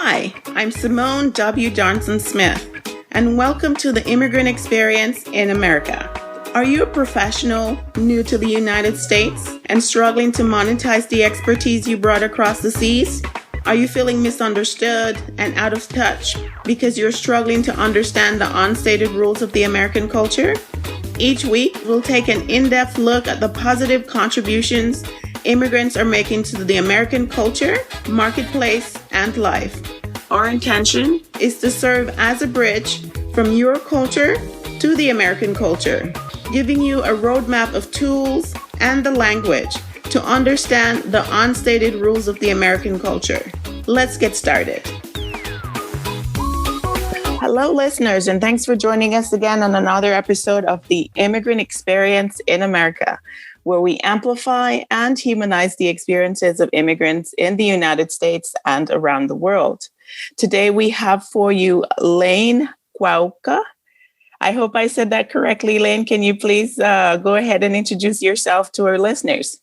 Hi, I'm Simone W. Johnson Smith, and welcome to the Immigrant Experience in America. Are you a professional new to the United States and struggling to monetize the expertise you brought across the seas? Are you feeling misunderstood and out of touch because you're struggling to understand the unstated rules of the American culture? Each week, we'll take an in-depth look at the positive contributions immigrants are making to the American culture, marketplace, and life. Our intention is to serve as a bridge from your culture to the American culture, giving you a roadmap of tools and the language to understand the unstated rules of the American culture. Let's get started. Hello, listeners, and thanks for joining us again on another episode of the Immigrant Experience in America, where we amplify and humanize the experiences of immigrants in the United States and around the world. Today, we have for you Lane Kawaoka. I hope I said that correctly, Lane. Can you please go ahead and introduce yourself to our listeners?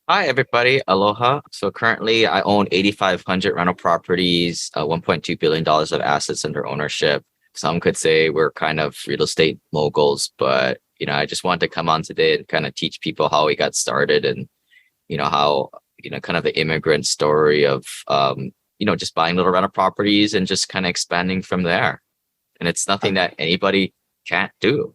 Hi, everybody. Aloha. So currently, I own 8,500 rental properties, $1.2 billion of assets under ownership. Some could say we're kind of real estate moguls, but I just wanted to come on today and kind of teach people how we got started and, how, kind of the immigrant story of, just buying little rental properties and just kind of expanding from there. And it's nothing that anybody can't do.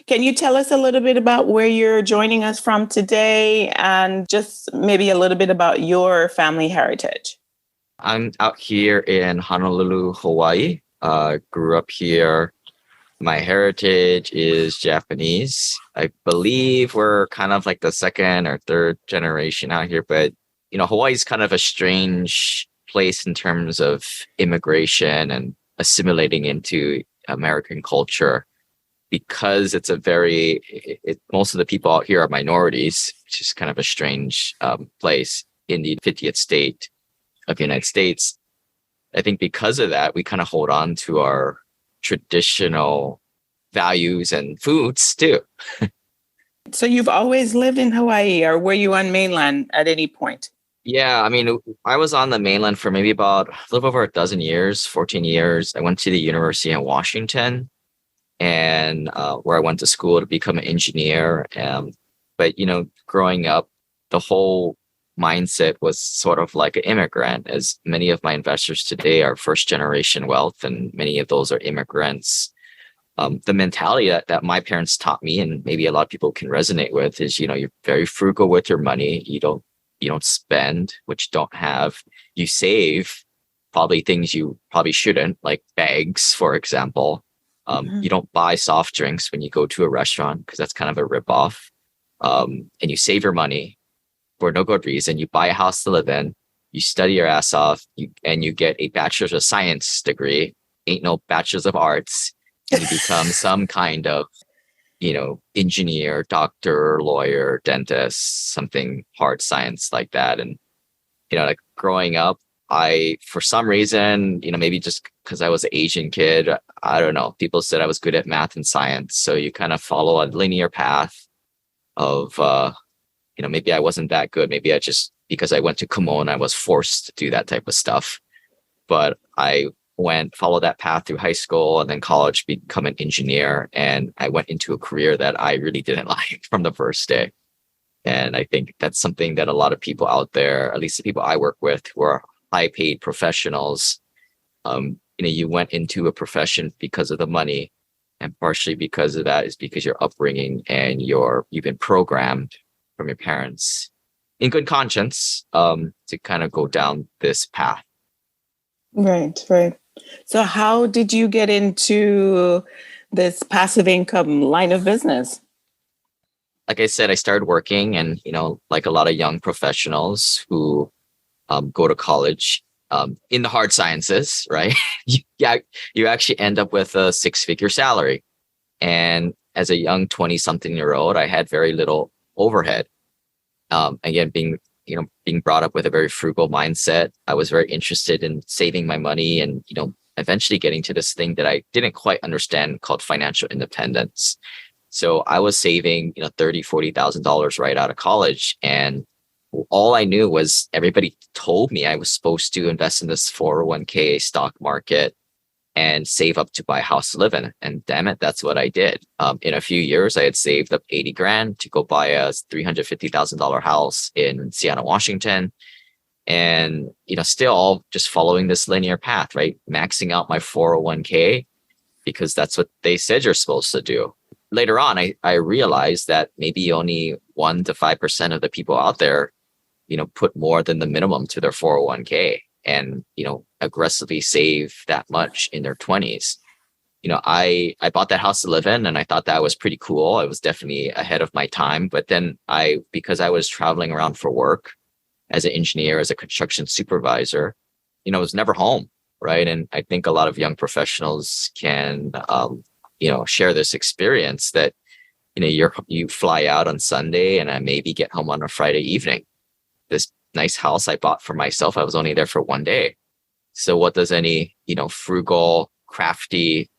Can you tell us a little bit about where you're joining us from today and just maybe a little bit about your family heritage? I'm out here in Honolulu, Hawaii. Grew up here. My heritage is Japanese. I believe we're kind of like the second or third generation out here, but Hawaii is kind of a strange place in terms of immigration and assimilating into American culture because it's most of the people out here are minorities, which is kind of a strange place in the 50th state of the United States. I think because of that, we kind of hold on to our traditional values and foods too. So you've always lived in Hawaii, or were you on mainland at any point? Yeah, I was on the mainland for maybe about a little over 12 years, 14 years. I went to the University in Washington and where I went to school to become an engineer. But growing up, the whole mindset was sort of like an immigrant, as many of my investors today are first generation wealth and many of those are immigrants. The mentality that my parents taught me, and maybe a lot of people can resonate with, is you're very frugal with your money. You don't spend what you don't have. You save probably things you probably shouldn't, like bags, for example. You don't buy soft drinks when you go to a restaurant because that's kind of a ripoff. And you save your money for no good reason. You buy a house to live in, you study your ass off, and you get a bachelor's of science degree. Ain't no bachelor's of arts. And you become some kind of, engineer, doctor, lawyer, dentist, something hard science like that. And, like growing up, for some reason, maybe just because I was an Asian kid, I don't know, people said I was good at math and science. So you kind of follow a linear path of, maybe I wasn't that good. Maybe because I went to Kumon, I was forced to do that type of stuff. But I followed that path through high school and then college, become an engineer. And I went into a career that I really didn't like from the first day. And I think that's something that a lot of people out there, at least the people I work with, who are high paid professionals, you went into a profession because of the money. And partially because of that is because your upbringing and you've been programmed from your parents in good conscience to kind of go down this path. Right. So how did you get into this passive income line of business? Like I said, I started working and, like a lot of young professionals who go to college in the hard sciences, right? you actually end up with a 6-figure salary. And as a young 20-something-year-old, I had very little overhead. Again, being brought up with a very frugal mindset, I was very interested in saving my money and, eventually getting to this thing that I didn't quite understand called financial independence. So I was saving, $30,000, $40,000 right out of college. And all I knew was everybody told me I was supposed to invest in this 401k stock market and save up to buy a house to live in. And damn it, that's what I did. In a few years, I had saved up 80 grand to go buy a $350,000 house in Seattle, Washington. And, still all just following this linear path, right? Maxing out my 401k because that's what they said you're supposed to do. Later on, I realized that maybe only 1 to 5% of the people out there, put more than the minimum to their 401k and, aggressively save that much in their 20s. I bought that house to live in and I thought that was pretty cool. I was definitely ahead of my time. But then because I was traveling around for work as an engineer, as a construction supervisor, I was never home. Right. And I think a lot of young professionals can, share this experience that, you fly out on Sunday and I maybe get home on a Friday evening. This nice house I bought for myself, I was only there for one day. So what does any, frugal, crafty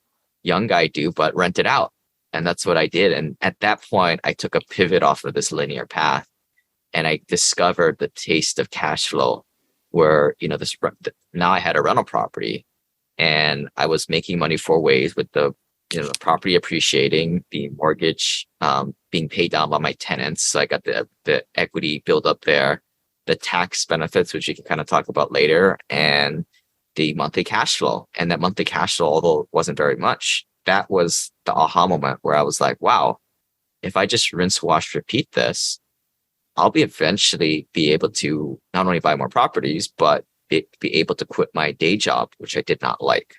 young guy do but rent it out? And that's what I did. And at that point, I took a pivot off of this linear path and I discovered the taste of cash flow where, now I had a rental property and I was making money four ways with the property appreciating, the mortgage being paid down by my tenants. So I got the equity build up there, the tax benefits, which we can kind of talk about later, and the monthly cash flow. And that monthly cash flow, although it wasn't very much, that was the aha moment where I was like, wow, if I just rinse, wash, repeat this, I'll eventually be able to not only buy more properties, but be able to quit my day job, which I did not like.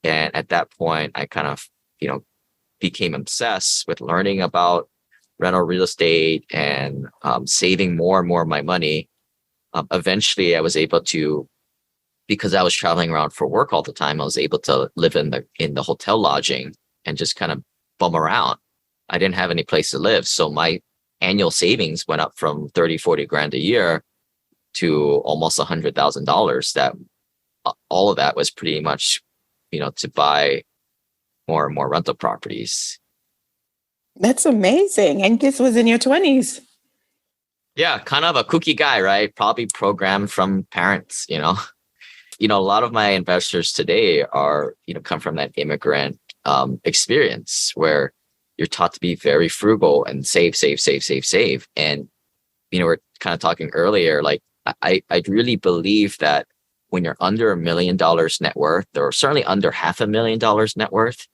And at that point, I kind of, became obsessed with learning about rental real estate and saving more and more of my money. Eventually, I was able to, because I was traveling around for work all the time, I was able to live in the hotel lodging and just kind of bum around. I didn't have any place to live. So my annual savings went up from 30, 40 grand a year to almost $100,000. That all of that was pretty much, to buy more and more rental properties. That's amazing. And this was in your 20s. Yeah, kind of a kooky guy, right? Probably programmed from parents, a lot of my investors today are, come from that immigrant experience where you're taught to be very frugal and save. And, we're kind of talking earlier, like I really believe that when you're under $1 million net worth, or certainly under $500,000 net worth,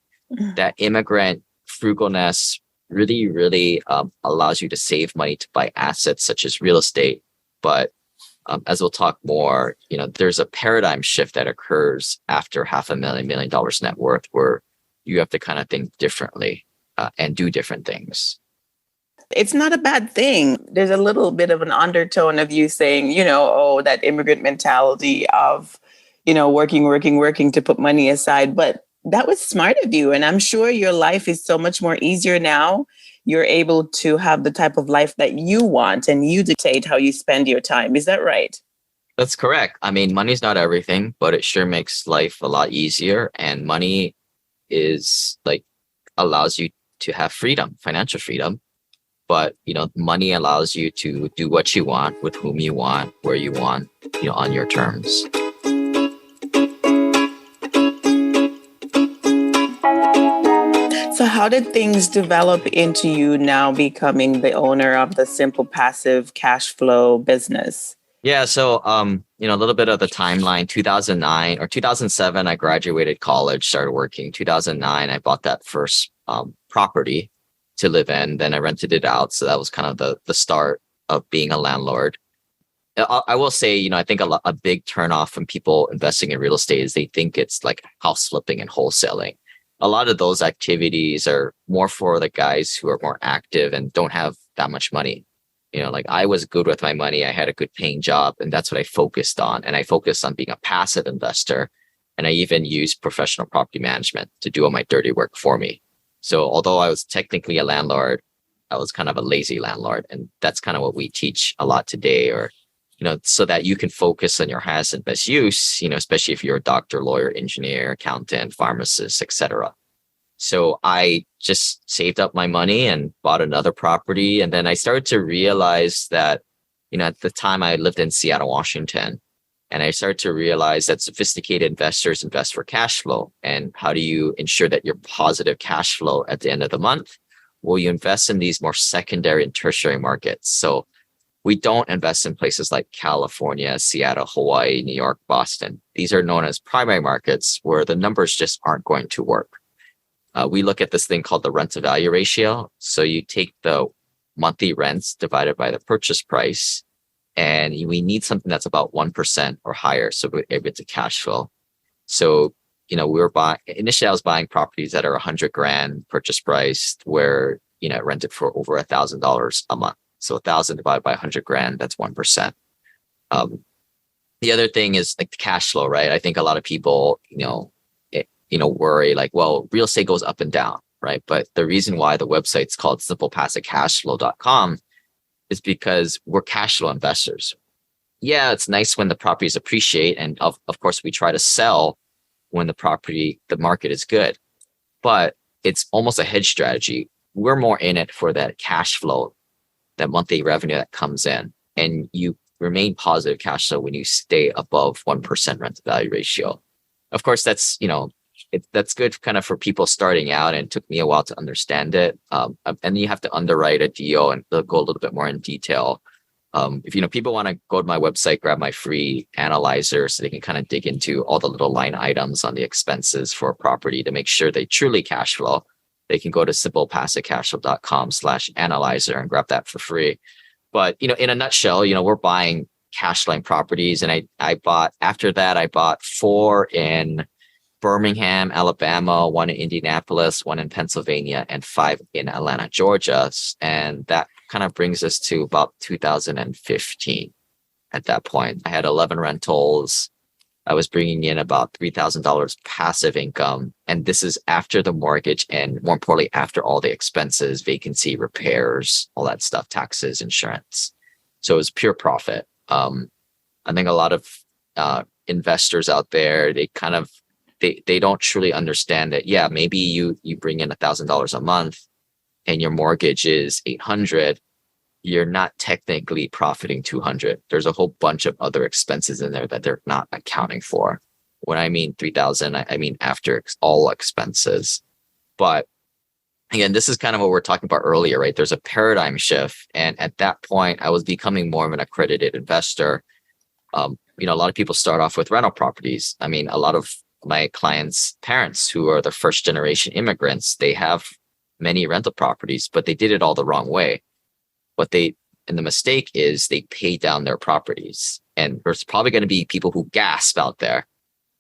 that immigrant frugalness really, really allows you to save money to buy assets such as real estate. But as we'll talk more, there's a paradigm shift that occurs after $500,000 million net worth where you have to kind of think differently and do different things. It's not a bad thing. There's a little bit of an undertone of you saying, that immigrant mentality of, working to put money aside. But that was smart of you. And I'm sure your life is so much more easier now. You're able to have the type of life that you want and you dictate how you spend your time. Is that right? That's correct. I mean, money's not everything, but it sure makes life a lot easier. And money is allows you to have freedom, financial freedom. But, money allows you to do what you want, with whom you want, where you want, on your terms. So how did things develop into you now becoming the owner of the simple passive cash flow business? Yeah. So, a little bit of the timeline, 2009 or 2007, I graduated college, started working. 2009, I bought that first property to live in. Then I rented it out. So that was kind of the start of being a landlord. I will say, I think a big turnoff from people investing in real estate is they think it's like house flipping and wholesaling. A lot of those activities are more for the guys who are more active and don't have that much money. I was good with my money. I had a good paying job and that's what I focused on. And I focused on being a passive investor. And I even used professional property management to do all my dirty work for me. So although I was technically a landlord, I was kind of a lazy landlord. And that's kind of what we teach a lot today, or, so that you can focus on your highest and best use, especially if you're a doctor, lawyer, engineer, accountant, pharmacist, etc. So I just saved up my money and bought another property. And then I started to realize that, At the time I lived in Seattle, Washington, and I started to realize that sophisticated investors invest for cash flow. And how do you ensure that you're positive cash flow at the end of the month? Well, you invest in these more secondary and tertiary markets. So we don't invest in places like California, Seattle, Hawaii, New York, Boston. These are known as primary markets where the numbers just aren't going to work. We look at this thing called the rent to value ratio. So you take the monthly rents divided by the purchase price, and we need something that's about 1% or higher. So we're able to cash flow. So, we were initially I was buying properties that are 100 grand purchase price where, rented for over $1,000 a month. So 1,000 divided by 100 grand, that's 1%. The other thing is like the cash flow, right? I think a lot of people, worry like, well, real estate goes up and down, right? But the reason why the website's called simplepassivecashflow.com is because we're cash flow investors. Yeah, it's nice when the properties appreciate. And of course, we try to sell when the market is good. But it's almost a hedge strategy. We're more in it for that cash flow, that monthly revenue that comes in. And you remain positive cash flow when you stay above 1% rent to value ratio. Of course, that's, that's good kind of for people starting out, and it took me a while to understand it. And you have to underwrite a deal and go a little bit more in detail. If people want to go to my website, grab my free analyzer so they can kind of dig into all the little line items on the expenses for a property to make sure they truly cash flow, they can go to simplepassivecashflow.com/analyzer and grab that for free. But, in a nutshell, we're buying cash flowing properties. And I bought 4 in Birmingham, Alabama, 1 in Indianapolis, 1 in Pennsylvania, and 5 in Atlanta, Georgia. And that kind of brings us to about 2015. At that point, I had 11 rentals. I was bringing in about $3,000 passive income. And this is after the mortgage and, more importantly, after all the expenses, vacancy, repairs, all that stuff, taxes, insurance. So it was pure profit. I think a lot of investors out there, they kind of, they don't truly understand that, yeah, maybe you bring in $1,000 a month and your mortgage is $800, you're not technically profiting $200. There's a whole bunch of other expenses in there that they're not accounting for. When I mean $3,000, I mean after all expenses. But again, this is kind of what we're talking about earlier, right? There's a paradigm shift. And at that point, I was becoming more of an accredited investor. A lot of people start off with rental properties. I mean, a lot of my clients' parents who are the first generation immigrants, they have many rental properties, but they did it all the wrong way. And the mistake is they pay down their properties. And there's probably going to be people who gasp out there.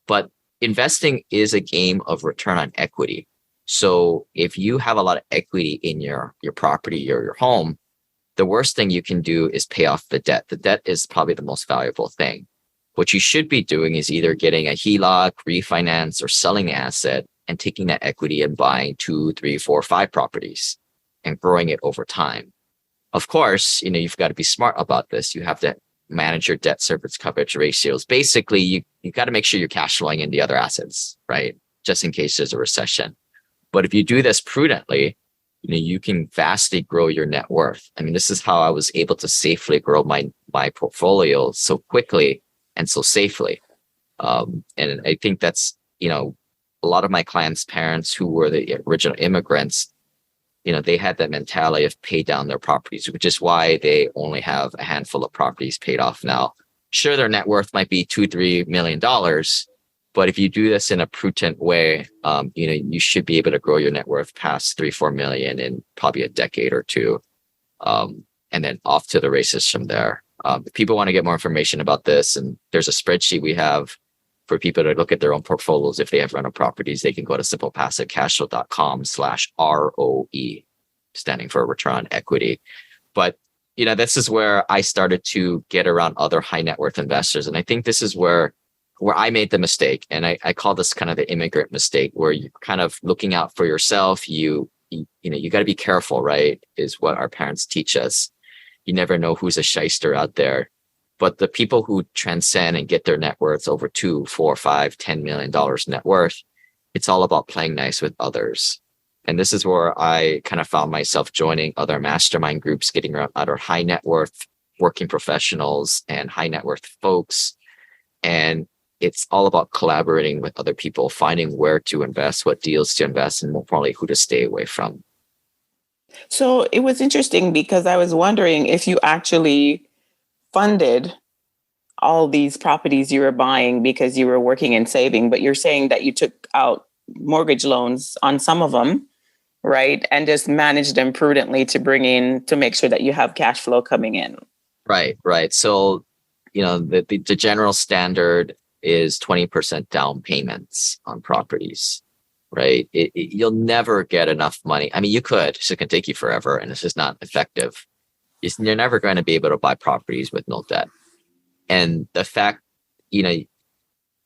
But investing is a game of return on equity. So if you have a lot of equity in your property or your home, the worst thing you can do is pay off the debt. The debt is probably the most valuable thing. What you should be doing is either getting a HELOC, refinance, or selling the asset and taking that equity and buying 2, 3, 4, 5 properties and growing it over time. Of course, you've got to be smart about this. You have to manage your debt service coverage ratios. Basically, you got to make sure you're cash flowing in the other assets, right? Just in case there's a recession. But if you do this prudently, you can vastly grow your net worth. I mean, this is how I was able to safely grow my portfolio so quickly and so safely. And I think that's, a lot of my clients' parents who were the original immigrants, they had that mentality of pay down their properties, which is why they only have a handful of properties paid off now. Sure, their net worth might be $2-3 million, but if you do this in a prudent way, you should be able to grow your net worth past 3-4 million in probably a decade or two, and then off to the races from there. If people want to get more information about this, and there's a spreadsheet we have for people to look at their own portfolios. If they have rental properties, they can go to simplepassivecashflow.com/ROE, standing for return on equity. But, this is where I started to get around other high net worth investors. And I think this is where I made the mistake. And I call this kind of the immigrant mistake, where you're kind of looking out for yourself. You got to be careful, right? Is what our parents teach us. You never know who's a shyster out there. But the people who transcend and get their net worths over $2, $4, $5, $10 million net worth, it's all about playing nice with others. And this is where I kind of found myself joining other mastermind groups, getting around other high net worth working professionals and high net worth folks. And it's all about collaborating with other people, finding where to invest, what deals to invest, and more importantly, who to stay away from. So it was interesting because I was wondering if you actually funded all these properties you were buying because you were working and saving, but you're saying that you took out mortgage loans on some of them, right? And just managed them prudently to make sure that you have cash flow coming in. Right, right. So, the general standard is 20% down payments on properties, right? You'll never get enough money. I mean, you could, it's just going to take you forever and it's just not effective. You're never going to be able to buy properties with no debt. And the fact,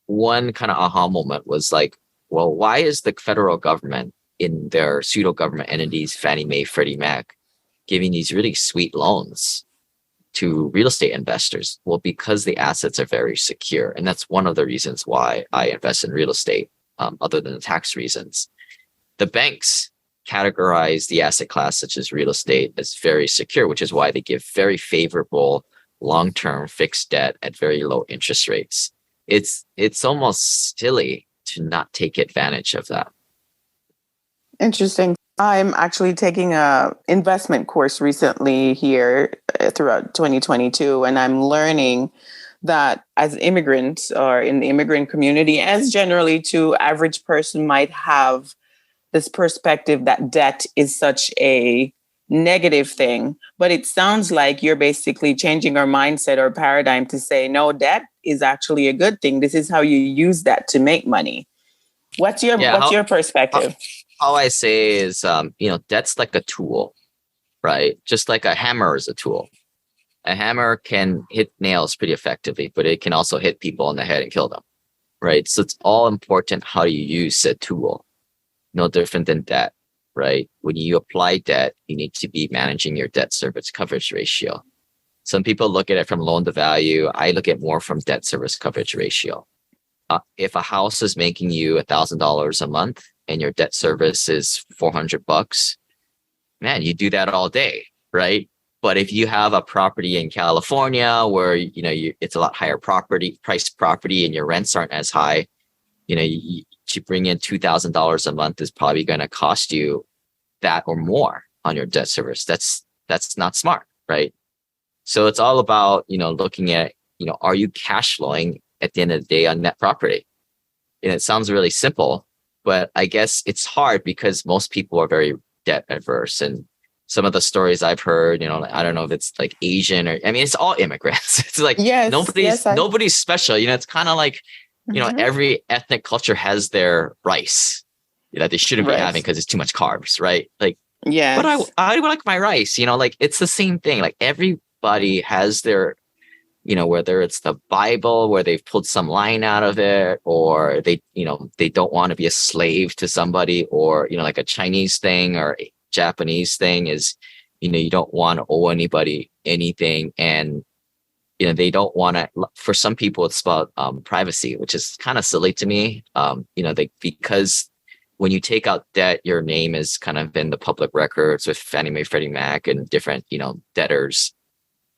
one kind of aha moment was like, well, why is the federal government in their pseudo government entities, Fannie Mae, Freddie Mac, giving these really sweet loans to real estate investors? Well, because the assets are very secure. And that's one of the reasons why I invest in real estate, other than the tax reasons. The banks categorize the asset class, such as real estate, as very secure, which is why they give very favorable long-term fixed debt at very low interest rates. It's almost silly to not take advantage of that. Interesting. I'm actually taking a investment course recently here throughout 2022, and I'm learning that as immigrants or in the immigrant community, as generally to average person might have this perspective that debt is such a negative thing, but it sounds like you're basically changing our mindset or paradigm to say, no, debt is actually a good thing. This is how you use that to make money. What's your perspective? How I say is, debt's like a tool, right? Just like a hammer is a tool. A hammer can hit nails pretty effectively, but it can also hit people in the head and kill them, right? So it's all important how you use a tool. No different than debt, right? When you apply debt, you need to be managing your debt service coverage ratio. Some people look at it from loan to value. I look at it more from debt service coverage ratio. If a house is making you $1,000 a month and your debt service is $400, man, you do that all day, right? But if you have a property in California where it's a lot higher priced property and your rents aren't as high, to bring in $2,000 a month is probably going to cost you that or more on your debt service. That's not smart, right? So it's all about looking at are you cash flowing at the end of the day on net property? And it sounds really simple, but I guess it's hard because most people are very debt adverse. And some of the stories I've heard, I don't know if it's like Asian it's all immigrants. It's like nobody's special. It's kind of like, every ethnic culture has their rice that they shouldn't be having because it's too much carbs, right? Like, yeah, but I like my rice, like it's the same thing. Like everybody has their, whether it's the Bible where they've pulled some line out of it, or they don't want to be a slave to somebody, or, like a Chinese thing or a Japanese thing is, you don't want to owe anybody anything. And, they don't want to, for some people, it's about privacy, which is kind of silly to me. Because when you take out debt, your name is kind of in the public records with Fannie Mae, Freddie Mac, and different, debtors.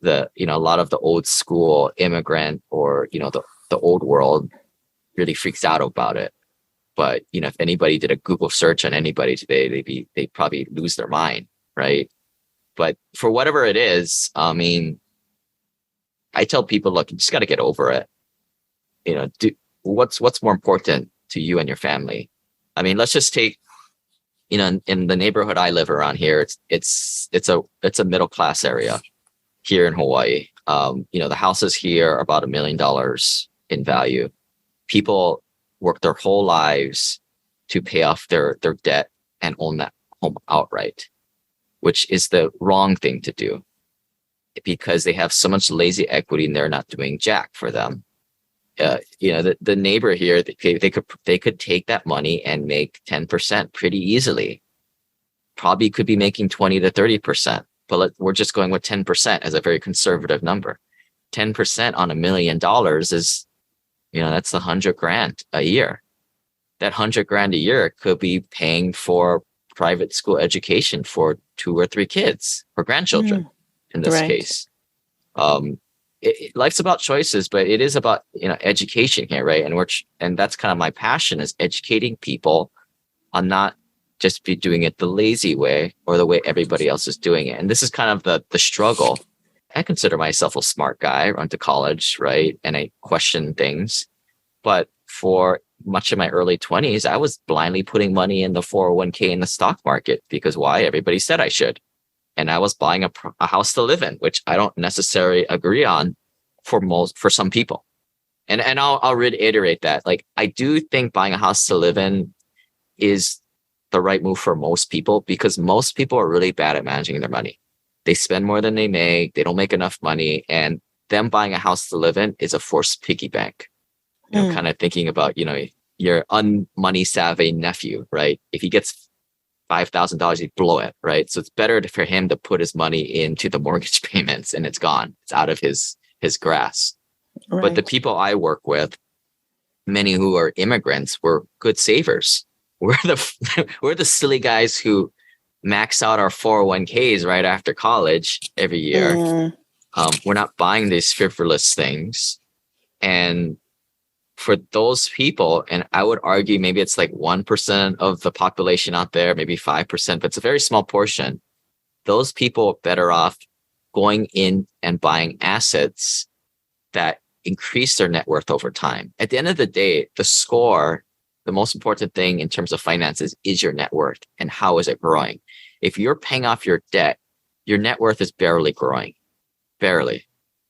A lot of the old school immigrant or, the old world really freaks out about it. But, if anybody did a Google search on anybody today, they'd probably lose their mind. Right. But for whatever it is, I tell people, look, you just got to get over it. What's more important to you and your family? Let's just take, in the neighborhood I live around here, it's a middle class area here in Hawaii. The houses here are about $1 million in value. People work their whole lives to pay off their debt and own that home outright, which is the wrong thing to do because they have so much lazy equity and they're not doing jack for them. The neighbor here, they could take that money and make 10% pretty easily. Probably could be making 20 to 30%, but we're just going with 10% as a very conservative number. 10% on $1 million is, that's $100,000 a year. That $100,000 a year could be paying for private school education for 2 or 3 kids or grandchildren in this case. Life's about choices, but it is about, education here, right? And that's kind of my passion, is educating people on not just be doing it the lazy way or the way everybody else is doing it. And this is kind of the struggle. I consider myself a smart guy. I went to college, right? And I question things. But for much of my early 20s, I was blindly putting money in the 401k in the stock market because why? Everybody said I should. And I was buying a house to live in, which I don't necessarily agree on for some people. And I'll reiterate that. Like, I do think buying a house to live in is the right move for most people, because most people are really bad at managing their money. They spend more than they make. They don't make enough money. And them buying a house to live in is a forced piggy bank. Kind of thinking about, your unmoney savvy nephew, right? If he gets $5,000, he'd blow it, right? So it's better for him to put his money into the mortgage payments and it's gone. It's out of his grasp. Right. But the people I work with, many who are immigrants, were good savers. We're the silly guys who max out our 401ks right after college every year. We're not buying these frivolous things. And for those people, and I would argue maybe it's like 1% of the population out there, maybe 5%, but it's a very small portion. Those people are better off going in and buying assets that increase their net worth over time. At the end of the day, the most important thing in terms of finances is your net worth and how is it growing. If you're paying off your debt, your net worth is barely growing. Barely.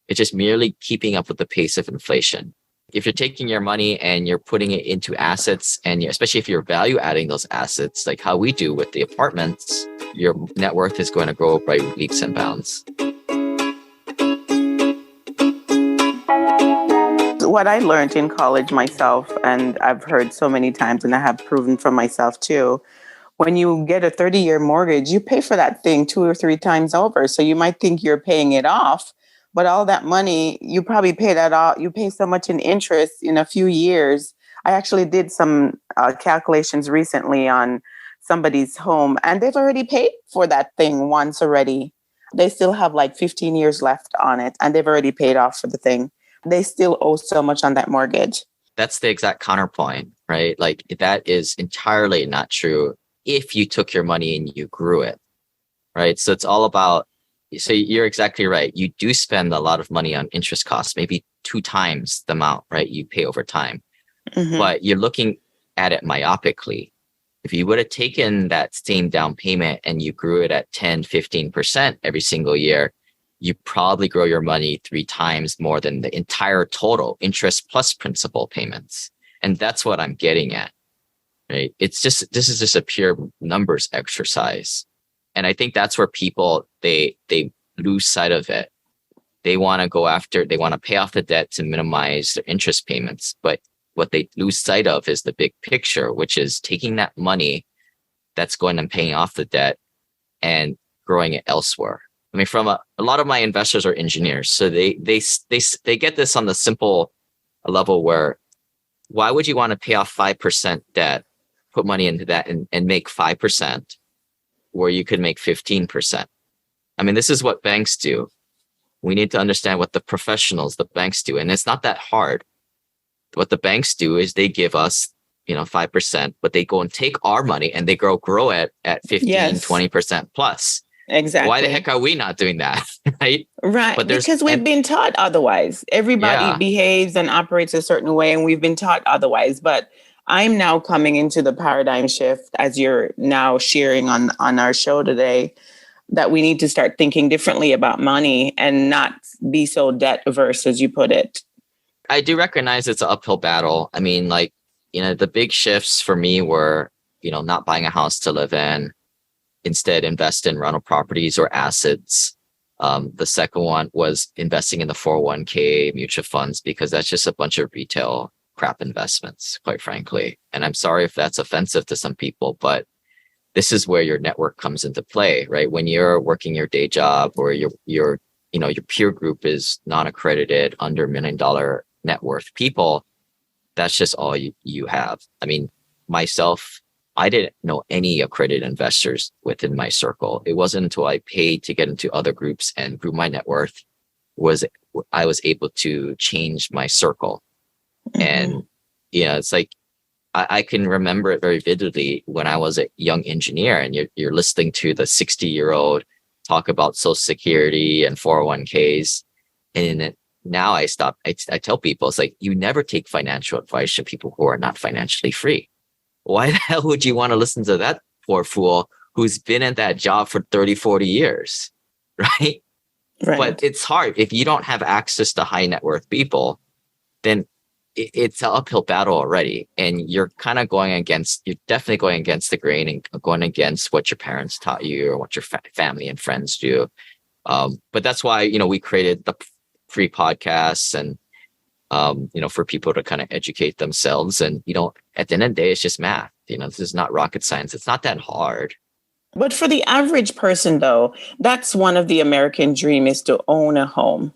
It's just merely keeping up with the pace of inflation. If you're taking your money and you're putting it into assets, and especially if you're value adding those assets, like how we do with the apartments, your net worth is going to grow by leaps and bounds. What I learned in college myself, and I've heard so many times, and I have proven for myself too, when you get a 30-year mortgage, you pay for that thing 2 or 3 times over. So you might think you're paying it off, but all that money, you probably pay that off. You pay so much in interest in a few years. I actually did some calculations recently on somebody's home, and they've already paid for that thing once already. They still have like 15 years left on it, and they've already paid off for the thing. They still owe so much on that mortgage. That's the exact counterpoint, right? Like, that is entirely not true if you took your money and you grew it, right? So it's all about, so you're exactly right. You do spend a lot of money on interest costs, maybe 2 times the amount, right? You pay over time, but you're looking at it myopically. If you would have taken that same down payment and you grew it at 10, 15% every single year, you probably grow your money 3 times more than the entire total interest plus principal payments. And that's what I'm getting at, right? This is just a pure numbers exercise. And I think that's where people, they lose sight of it. They want to pay off the debt to minimize their interest payments. But what they lose sight of is the big picture, which is taking that money that's going and paying off the debt and growing it elsewhere. I mean, from a lot of my investors are engineers, so they get this on the simple level where, why would you want to pay off 5% debt, put money into that and make 5% where you could make 15%? I mean, this is what banks do. We need to understand what the professionals, the banks do. And it's not that hard. What the banks do is they give us, 5%, but they go and take our money and they grow it at 15, 20% plus. Exactly. Why the heck are we not doing that? Right. But because we've been taught otherwise. Everybody behaves and operates a certain way, and we've been taught otherwise. But I'm now coming into the paradigm shift, as you're now sharing on our show today, that we need to start thinking differently about money and not be so debt averse, as you put it. I do recognize it's an uphill battle. I mean, the big shifts for me were, not buying a house to live in. Instead, invest in rental properties or assets. The second one was investing in the 401k mutual funds, because that's just a bunch of retail crap investments, quite frankly. And I'm sorry if that's offensive to some people, but this is where your network comes into play, right? When you're working your day job, or your peer group is non-accredited, under $1 million net worth people, that's just all you have. I mean, myself, I didn't know any accredited investors within my circle. It wasn't until I paid to get into other groups and grew my net worth was I was able to change my circle. And, it's like, I can remember it very vividly when I was a young engineer and you're listening to the 60-year-old talk about Social Security and 401ks. And now I tell people, it's like, you never take financial advice from people who are not financially free. Why the hell would you want to listen to that poor fool who's been in that job for 30, 40 years? Right? But it's hard. If you don't have access to high net worth people, then it's an uphill battle already. And you're definitely going against the grain and going against what your parents taught you or what your family and friends do. But that's why, we created the free podcasts and, for people to kind of educate themselves. And, at the end of the day, it's just math. This is not rocket science. It's not that hard. But for the average person, though, that's one of the American dream is to own a home.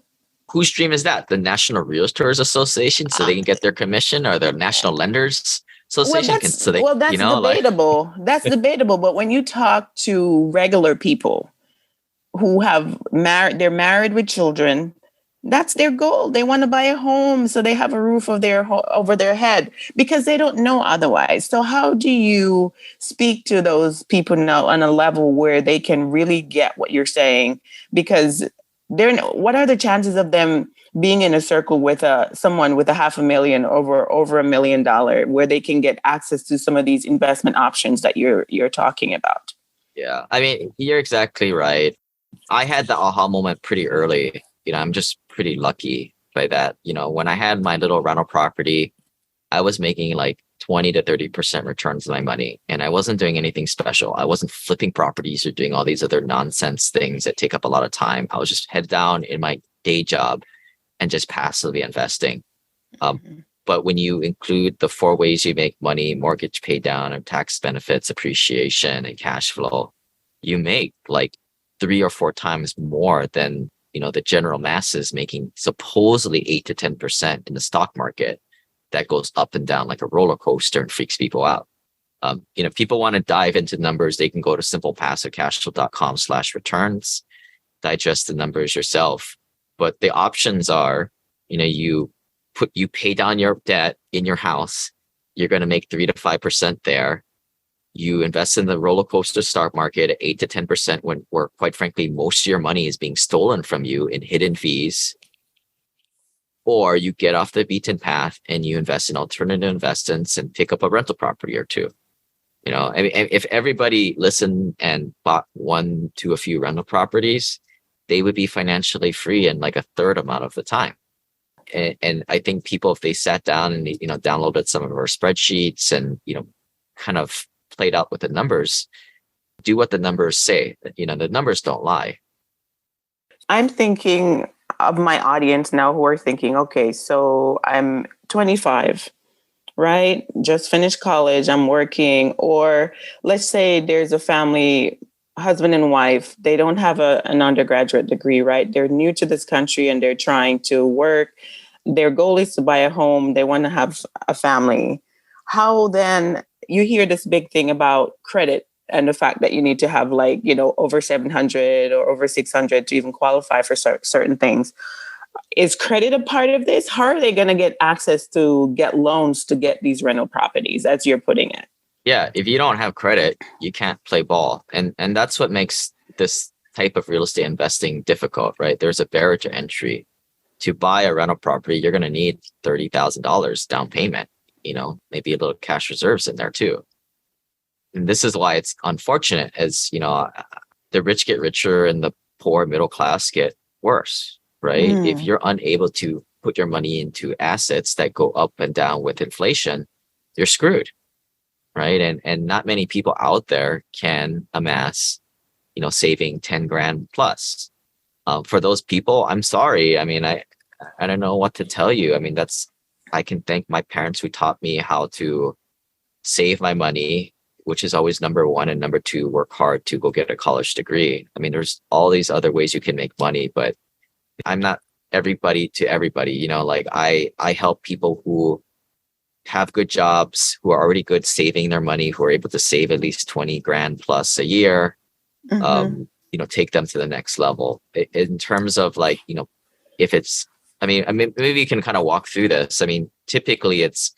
Whose dream is that? The National Realtors Association, so they can get their commission, or the National Lenders Association? That's debatable. That's debatable. But when you talk to regular people who they're married with children, that's their goal. They want to buy a home so they have a roof over their head because they don't know otherwise. So how do you speak to those people now on a level where they can really get what you're saying? Because what are the chances of them being in a circle with someone with $500,000 over $1 million where they can get access to some of these investment options that you're talking about? Yeah, I mean, you're exactly right. I had the aha moment pretty early. I'm just pretty lucky by that. When I had my little rental property, I was making like 20 to 30% returns on my money. And I wasn't doing anything special. I wasn't flipping properties or doing all these other nonsense things that take up a lot of time. I was just head down in my day job and just passively investing. But when you include the 4 ways you make money, mortgage pay down and tax benefits, appreciation and cash flow, you make like 3 or 4 times more than, the general masses making supposedly 8 to 10% in the stock market that goes up and down like a roller coaster and freaks people out. If people want to dive into numbers, they can go to simplepassivecashflow.com/returns, digest the numbers yourself. But the options are, you pay down your debt in your house, you're going to make 3 to 5% there. You invest in the roller coaster stock market at 8 to 10% where quite frankly, most of your money is being stolen from you in hidden fees. Or you get off the beaten path and you invest in alternative investments and pick up a rental property or two. I mean, if everybody listened and bought 1 to a few rental properties, they would be financially free in like a third amount of the time. And I think people, if they sat down and downloaded some of our spreadsheets and kind of played out with the numbers, do what the numbers say. The numbers don't lie. I'm thinking of my audience now who are thinking, okay, so I'm 25, right? Just finished college, I'm working, or let's say there's a family, husband and wife, they don't have an undergraduate degree, right? They're new to this country and they're trying to work. Their goal is to buy a home. They want to have a family. How then you hear this big thing about credit and the fact that you need to have over 700 or over 600 to even qualify for certain things. Is credit a part of this? How are they going to get access to get loans to get these rental properties, as you're putting it? Yeah, if you don't have credit, you can't play ball. And that's what makes this type of real estate investing difficult, right? There's a barrier to entry. To buy a rental property, you're going to need $30,000 down payment, maybe a little cash reserves in there too. And this is why it's unfortunate as, the rich get richer and the poor middle class get worse, right? If you're unable to put your money into assets that go up and down with inflation, you're screwed, right? And not many people out there can amass, saving 10 grand plus. For those people, I'm sorry. I mean, I don't know what to tell you. I mean, I can thank my parents who taught me how to save my money, which is always number one, and number two, work hard to go get a college degree. I mean, there's all these other ways you can make money, but I'm not everybody to everybody. I help people who have good jobs, who are already good saving their money, who are able to save at least 20 grand plus a year, take them to the next level. In terms of if it's, I mean, maybe you can kind of walk through this. I mean, typically it's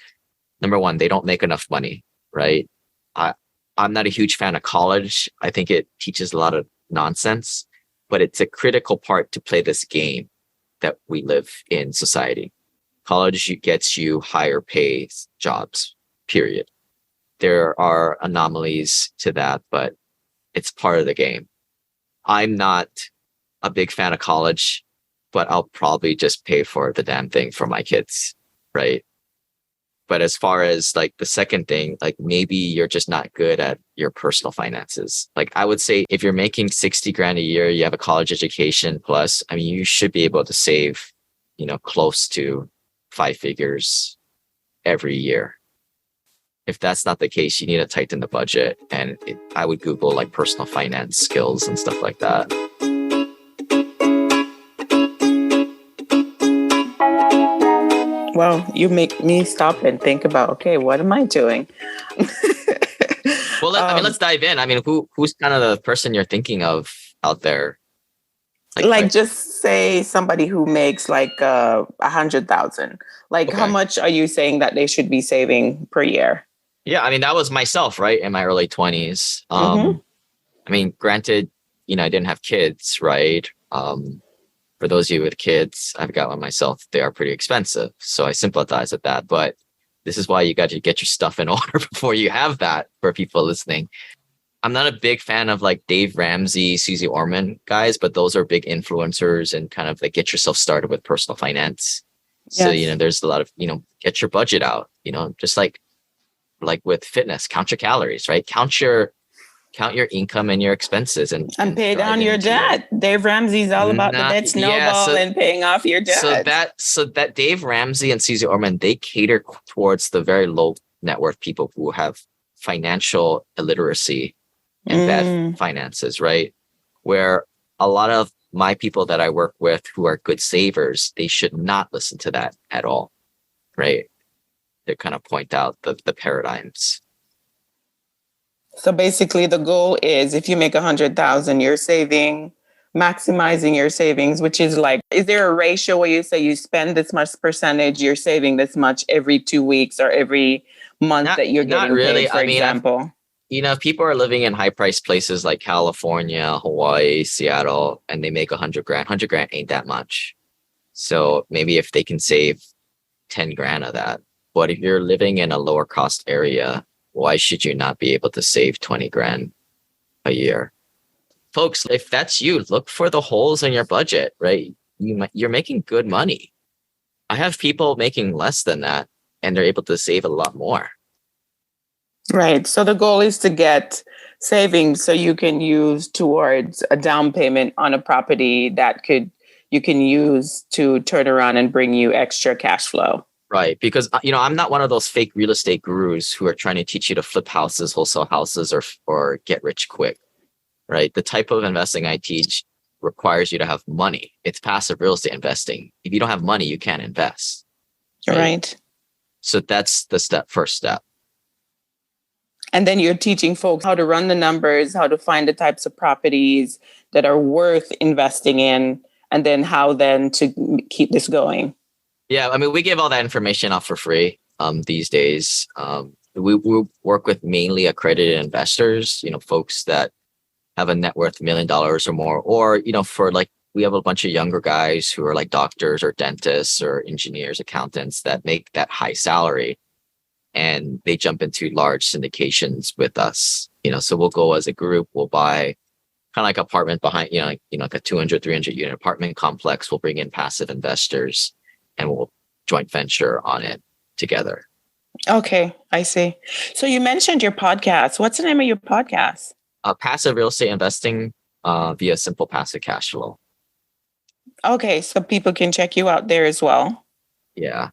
number one, they don't make enough money, right? I, I'm not a huge fan of college. I think it teaches a lot of nonsense, but it's a critical part to play this game that we live in society. College gets you higher pay jobs, period. There are anomalies to that, but it's part of the game. I'm not a big fan of college, but I'll probably just pay for the damn thing for my kids, right? But as far as like the second thing, like maybe you're just not good at your personal finances. Like I would say if you're making 60 grand a year, you have a college education plus, I mean, you should be able to save, close to 5 figures every year. If that's not the case, you need to tighten the budget. And I would Google like personal finance skills and stuff like that. Well, you make me stop and think about, okay, what am I doing? Well, I mean, let's dive in. I mean, who's kind of the person you're thinking of out there? Like just say somebody who makes like 100,000. Like, how much are you saying that they should be saving per year? Yeah, I mean, that was myself, right, in my early 20s. I mean, granted, I didn't have kids, right? For those of you with kids, I've got one myself. They are pretty expensive. So I sympathize with that. But this is why you got to get your stuff in order before you have that for people listening. I'm not a big fan of like Dave Ramsey, Susie Orman guys, but those are big influencers and kind of like get yourself started with personal finance. So, there's a lot of, get your budget out, just like with fitness, count your calories, right? Count your income and your expenses and pay down your debt. Dave Ramsey's all about the debt snowball and paying off your debt. So that Dave Ramsey and Susie Orman, they cater towards the very low net worth people who have financial illiteracy and bad finances, right? Where a lot of my people that I work with who are good savers, they should not listen to that at all, right? They kind of point out the paradigms. So basically the goal is if you make 100,000, you're maximizing your savings, which is like, is there a ratio where you say you spend this much percentage, you're saving this much every 2 weeks or every month that you're getting paid, for example? If people are living in high priced places like California, Hawaii, Seattle, and they make 100 grand ain't that much. So maybe if they can save 10 grand of that, but if you're living in a lower cost area, why should you not be able to save 20 grand a year? Folks, if that's you, look for the holes in your budget, right? You're making good money. I have people making less than that and they're able to save a lot more. Right. So the goal is to get savings so you can use towards a down payment on a property that you can use to turn around and bring you extra cash flow. Right. Because, I'm not one of those fake real estate gurus who are trying to teach you to flip houses, wholesale houses, or get rich quick. Right. The type of investing I teach requires you to have money. It's passive real estate investing. If you don't have money, you can't invest. Right. So that's the first step. And then you're teaching folks how to run the numbers, how to find the types of properties that are worth investing in, and then how then to keep this going. Yeah, I mean, we give all that information out for free these days. We work with mainly accredited investors, folks that have a net worth $1 million or more, or, for like, we have a bunch of younger guys who are like doctors or dentists or engineers, accountants that make that high salary. And they jump into large syndications with us, so we'll go as a group, we'll buy kind of like apartment behind, like a 200, 300 unit apartment complex. We'll bring in passive investors and we'll joint venture on it together. Okay, I see. So you mentioned your podcast. What's the name of your podcast? Passive real estate investing via simple passive cash flow. Okay, so people can check you out there as well. Yeah.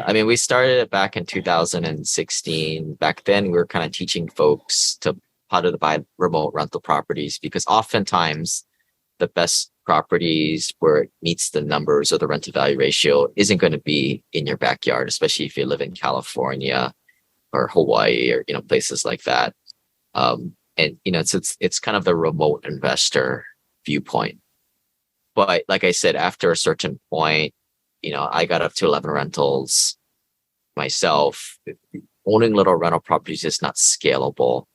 I mean, we started it back in 2016. Back then, we were kind of teaching folks how to buy remote rental properties because oftentimes the best properties where it meets the numbers or the rent to value ratio isn't going to be in your backyard, especially if you live in California or Hawaii or, places like that. And, it's kind of the remote investor viewpoint. But like I said, after a certain point, I got up to 11 rentals myself. Owning little rental properties is not scalable,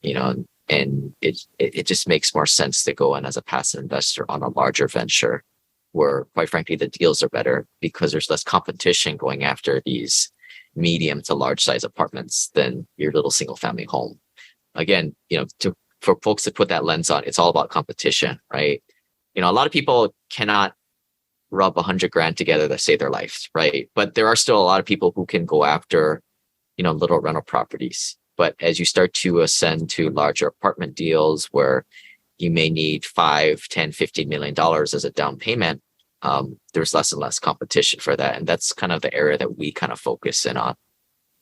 and it just makes more sense to go in as a passive investor on a larger venture where, quite frankly, the deals are better because there's less competition going after these medium to large size apartments than your little single family home. Again, for folks to put that lens on, it's all about competition, right? A lot of people cannot rub 100 grand together to save their life, right? But there are still a lot of people who can go after, little rental properties. But as you start to ascend to larger apartment deals where you may need $5, $10, $15 million as a down payment, there's less and less competition for that. And that's kind of the area that we kind of focus in on.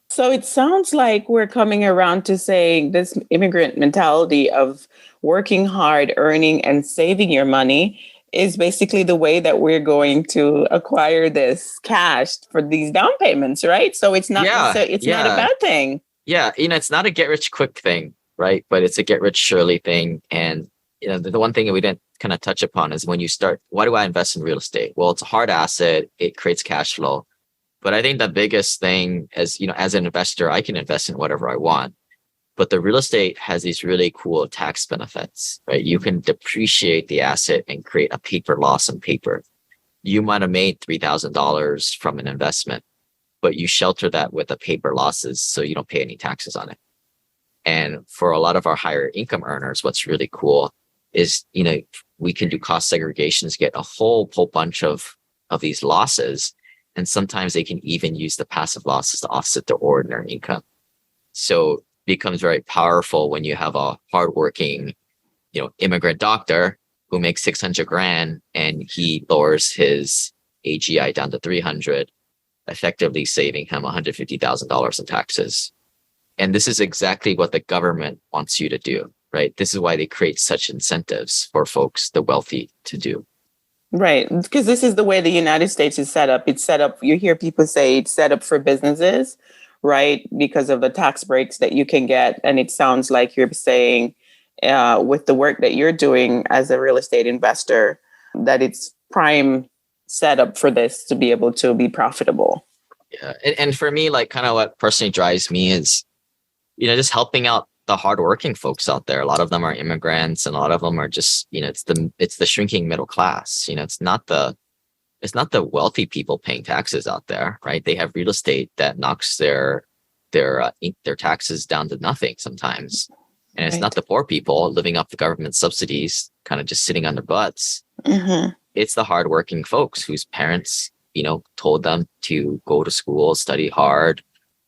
So it sounds like we're coming around to saying this immigrant mentality of working hard, earning, and saving your money is basically the way that we're going to acquire this cash for these down payments, right? So it's not not a bad thing. Yeah, it's not a get rich quick thing, right? But it's a get rich surely thing. And the one thing that we didn't kind of touch upon is when you start, why do I invest in real estate? Well, it's a hard asset. It creates cash flow. But I think the biggest thing as an investor, I can invest in whatever I want. But the real estate has these really cool tax benefits, right? You can depreciate the asset and create a paper loss on paper. You might have made $3,000 from an investment, but you shelter that with the paper losses so you don't pay any taxes on it. And for a lot of our higher income earners, what's really cool is, we can do cost segregations, get a whole bunch of these losses. And sometimes they can even use the passive losses to offset their ordinary income. So it becomes very powerful when you have a hardworking, immigrant doctor who makes 600 grand and he lowers his AGI down to 300, effectively saving him $150,000 in taxes. And this is exactly what the government wants you to do, right? This is why they create such incentives for folks, the wealthy, to do. Right. Because this is the way the United States is set up. It's set up, you hear people say it's set up for businesses, right? Because of the tax breaks that you can get. And it sounds like you're saying with the work that you're doing as a real estate investor, that it's prime set up for this to be able to be profitable. Yeah. And for me, like kind of what personally drives me is, just helping out the hardworking folks out there. A lot of them are immigrants, and a lot of them are just, it's the shrinking middle class. It's not the wealthy people paying taxes out there, right? They have real estate that knocks their taxes down to nothing sometimes, and it's not the poor people living off the government subsidies, kind of just sitting on their butts. Mm-hmm. It's the hardworking folks whose parents, told them to go to school, study hard,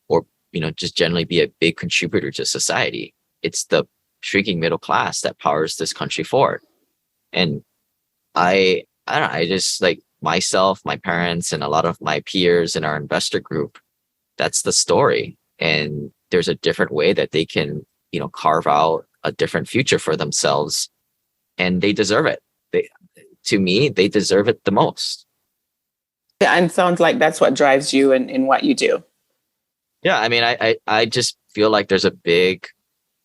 or just generally be a big contributor to society. It's the shrinking middle class that powers this country forward. And I don't know, I just like myself, my parents, and a lot of my peers in our investor group, that's the story. And there's a different way that they can, carve out a different future for themselves, and they deserve it. To me, they deserve it the most. And it sounds like that's what drives you in what you do. Yeah, I mean, I just feel like there's a big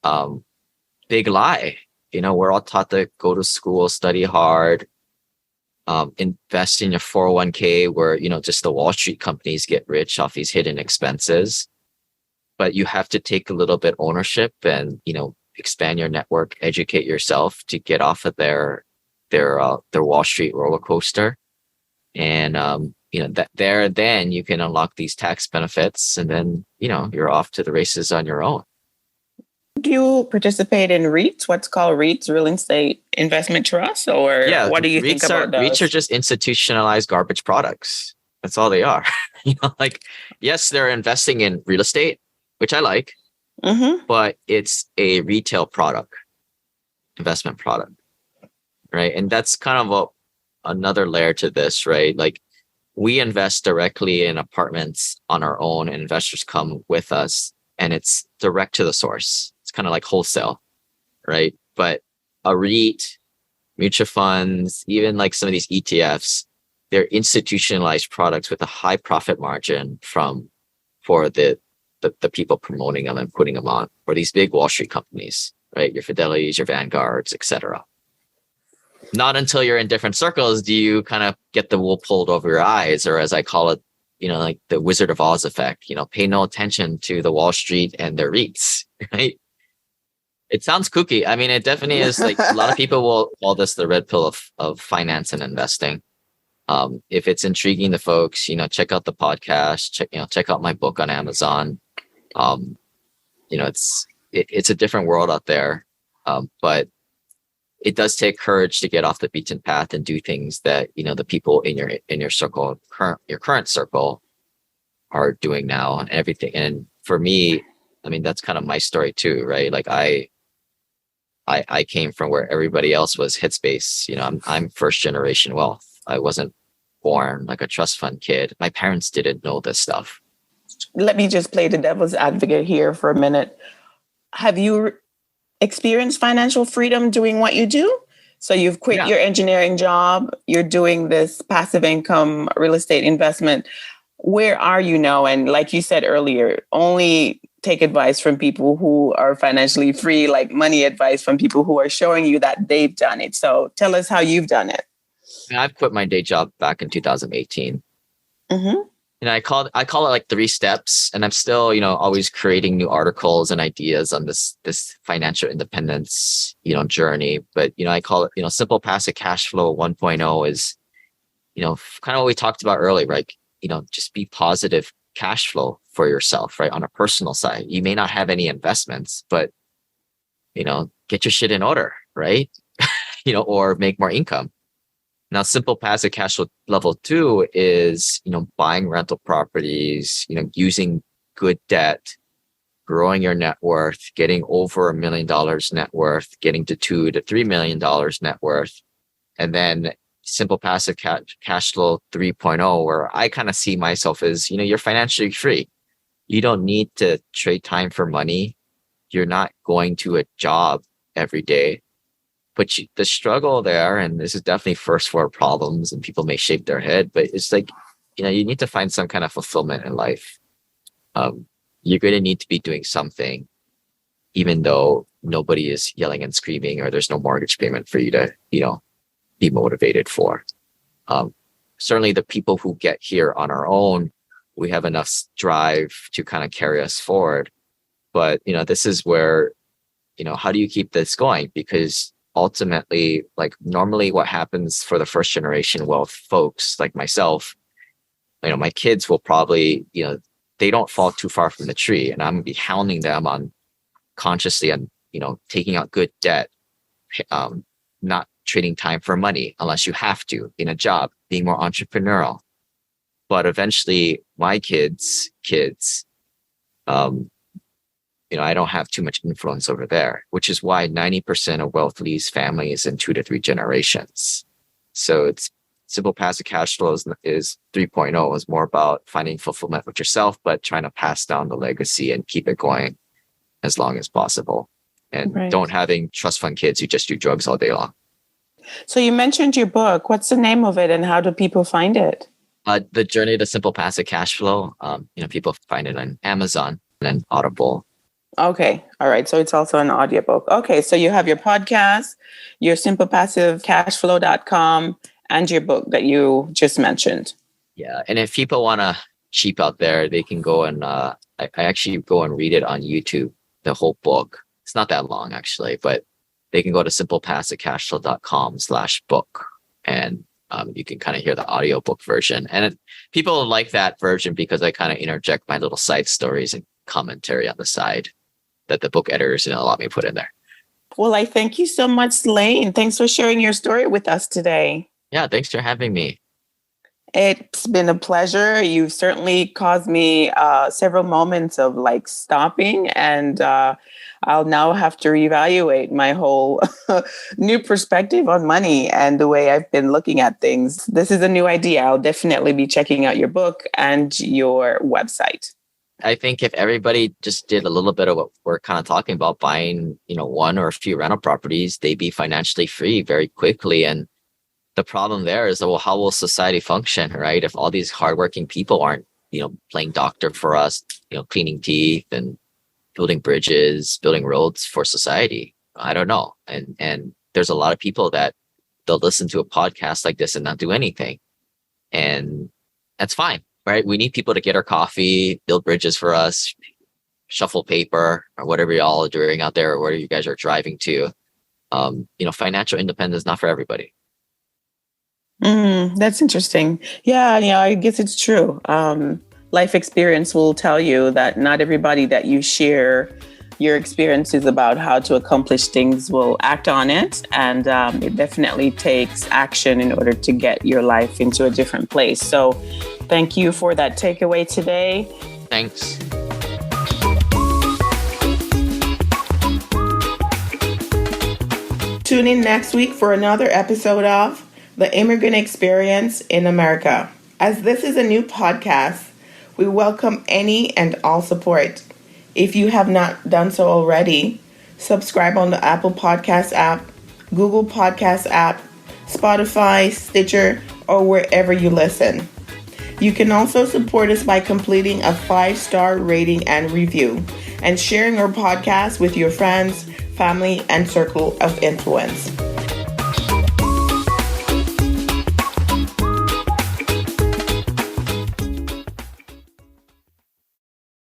lie. We're all taught to go to school, study hard, invest in your 401k where, just the Wall Street companies get rich off these hidden expenses. But you have to take a little bit ownership and, expand your network, educate yourself to get off of their Wall Street roller coaster. And, then you can unlock these tax benefits, and then, you're off to the races on your own. Do you participate in REITs? What's called REITs, real estate investment trusts, or what do you think about those? REITs are just institutionalized garbage products. That's all they are. Yes, they're investing in real estate, which I like, but it's a retail product, investment product, right? And that's kind of another layer to this, right? Like, we invest directly in apartments on our own, and investors come with us, and it's direct to the source. It's kind of like wholesale, right? But a REIT, mutual funds, even like some of these ETFs, they're institutionalized products with a high profit margin for the people promoting them and putting them on, or these big Wall Street companies, right? Your Fidelities, your Vanguards, etc. not until you're in different circles do you kind of get the wool pulled over your eyes, or as I call it, like the Wizard of Oz effect, pay no attention to the Wall Street and their REITs, right? It sounds kooky. I mean, it definitely is. Like, a lot of people will call this the red pill of finance and investing. If it's intriguing to folks, check out the podcast, check out my book on Amazon. It's a different world out there. But it does take courage to get off the beaten path and do things that, the people in your circle, your current circle are doing now and everything. And for me, I mean, that's kind of my story too, right? Like I came from where everybody else was Headspace. I'm first generation wealth. I wasn't born like a trust fund kid. My parents didn't know this stuff. Let me just play the devil's advocate here for a minute. Have you experienced financial freedom doing what you do? So you've quit your engineering job. You're doing this passive income real estate investment. Where are you now? And like you said earlier, only take advice from people who are financially free, like money advice from people who are showing you that they've done it. So tell us how you've done it. I've quit my day job back in 2018. Mm-hmm. I call it like 3 steps, and I'm still, always creating new articles and ideas on this financial independence, journey. But, I call it, simple passive cash flow 1.0 is, kind of what we talked about earlier, right? Just be positive cash flow for yourself, right? On a personal side, you may not have any investments, but, get your shit in order, right? Or make more income. Now, simple passive cash flow level 2 is, buying rental properties, using good debt, growing your net worth, getting over $1 million net worth, getting to $2 to $3 million net worth. And then simple passive cash flow 3.0, where I kind of see myself as, you're financially free. You don't need to trade time for money. You're not going to a job every day. But the struggle there, and this is definitely first world problems, and people may shake their head, but it's like, you need to find some kind of fulfillment in life. You're going to need to be doing something, even though nobody is yelling and screaming, or there's no mortgage payment for you to, be motivated for. Certainly the people who get here on our own, we have enough drive to kind of carry us forward. But, this is where, how do you keep this going? Because ultimately, like, normally what happens for the first generation wealth folks like myself, my kids will probably, they don't fall too far from the tree, and I'm gonna be hounding them on consciously on, taking out good debt, not trading time for money unless you have to in a job, being more entrepreneurial. But eventually my kids, I don't have too much influence over there, which is why 90% of wealth leaves families in 2 to 3 generations. So it's simple passive cash flow is 3.0 is more about finding fulfillment with yourself, but trying to pass down the legacy and keep it going as long as possible. And don't having trust fund kids who just do drugs all day long. So you mentioned your book. What's the name of it, and how do people find it? The Journey to Simple Passive Cash Flow. People find it on Amazon and Audible. Okay. All right. So it's also an audiobook. Okay. So you have your podcast, your simplepassivecashflow.com, and your book that you just mentioned. Yeah. And if people want to cheap out there, they can go and I actually go and read it on YouTube, the whole book. It's not that long actually, but they can go to simplepassivecashflow.com/book, and you can kind of hear the audiobook version. And people like that version because I kind of interject my little side stories and commentary on the side that the book editors didn't allow me to put in there. Well, I thank you so much, Lane. Thanks for sharing your story with us today. Yeah, thanks for having me. It's been a pleasure. You've certainly caused me several moments of like stopping, and I'll now have to reevaluate my whole new perspective on money and the way I've been looking at things. This is a new idea. I'll definitely be checking out your book and your website. I think if everybody just did a little bit of what we're kind of talking about, buying, one or a few rental properties, they'd be financially free very quickly. And the problem there is, well, how will society function, right? If all these hardworking people aren't, playing doctor for us, cleaning teeth and building bridges, building roads for society. I don't know. And there's a lot of people that they'll listen to a podcast like this and not do anything. And that's fine, right? We need people to get our coffee, build bridges for us, shuffle paper, or whatever y'all are doing out there, or where you guys are driving to. Financial independence is not for everybody. That's interesting. Yeah, I guess it's true. Life experience will tell you that not everybody that you share your experiences about how to accomplish things will act on it. And it definitely takes action in order to get your life into a different place. So thank you for that takeaway today. Thanks. Tune in next week for another episode of The Immigrant Experience in America. As this is a new podcast, we welcome any and all support. If you have not done so already, subscribe on the Apple Podcast app, Google Podcast app, Spotify, Stitcher, or wherever you listen. You can also support us by completing a 5-star rating and review and sharing our podcast with your friends, family, and circle of influence.